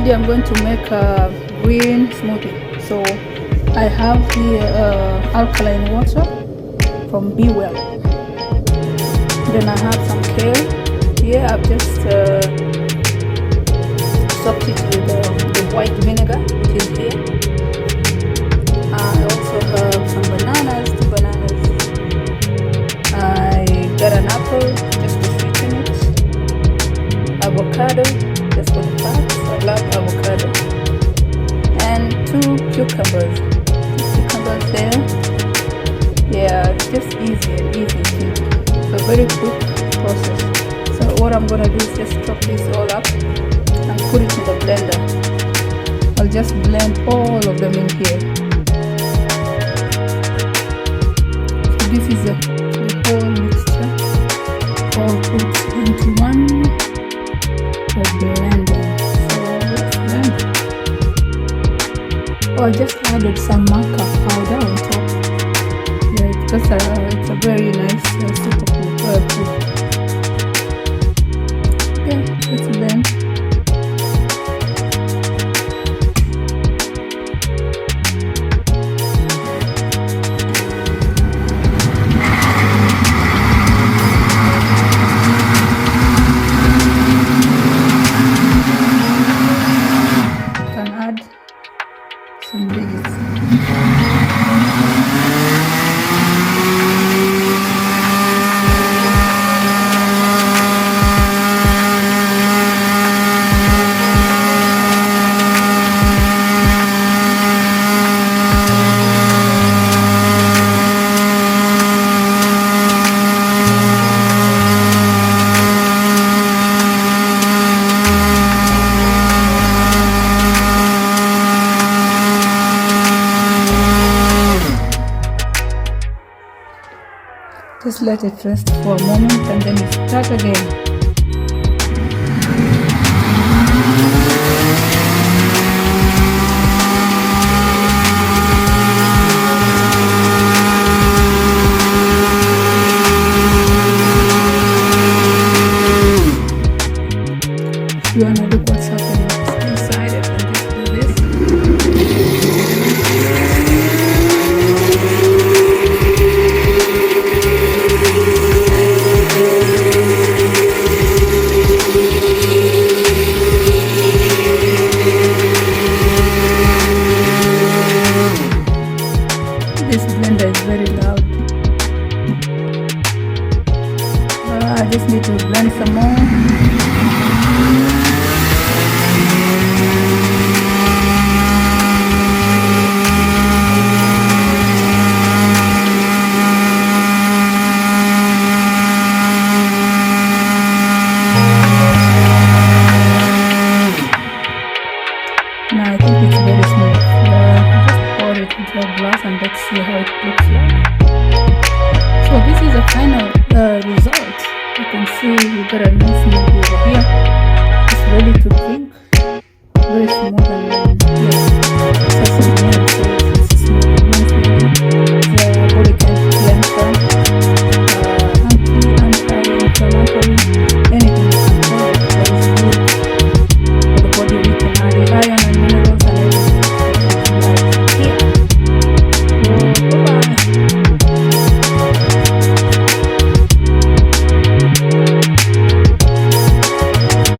Today I'm going to make a green smoothie. So I have the alkaline water from Be Well. Then I have some kale. Here I've just soaked it with the white vinegar, which is here. I also have some bananas, 2 bananas. I got an apple just to sweeten it. Avocado just for the fat. I love avocado. And 2 cucumbers. 2 cucumbers there. Yeah, just easy and easy thing. It's a very quick process. So what I'm gonna do is just chop this all up and put it in the blender. I'll just blend all of them in here. So this is the whole mixture all put into one blender. So let's blend. Oh, I just added some maca powder on top. Yeah, because it's a very nice superfood food. Okay, let's blend. Can add some dates. Just let it rest for a moment and then you start again. If you wanna look what's happening inside, I can just do this. This blender is very loud. I just need to blend some more. Now I think it's very smooth. Just pour it into a glass and let's see how it looks like. So this is a final result. You can see we got a nice smoothie over here. It's ready to drink. Very smooth.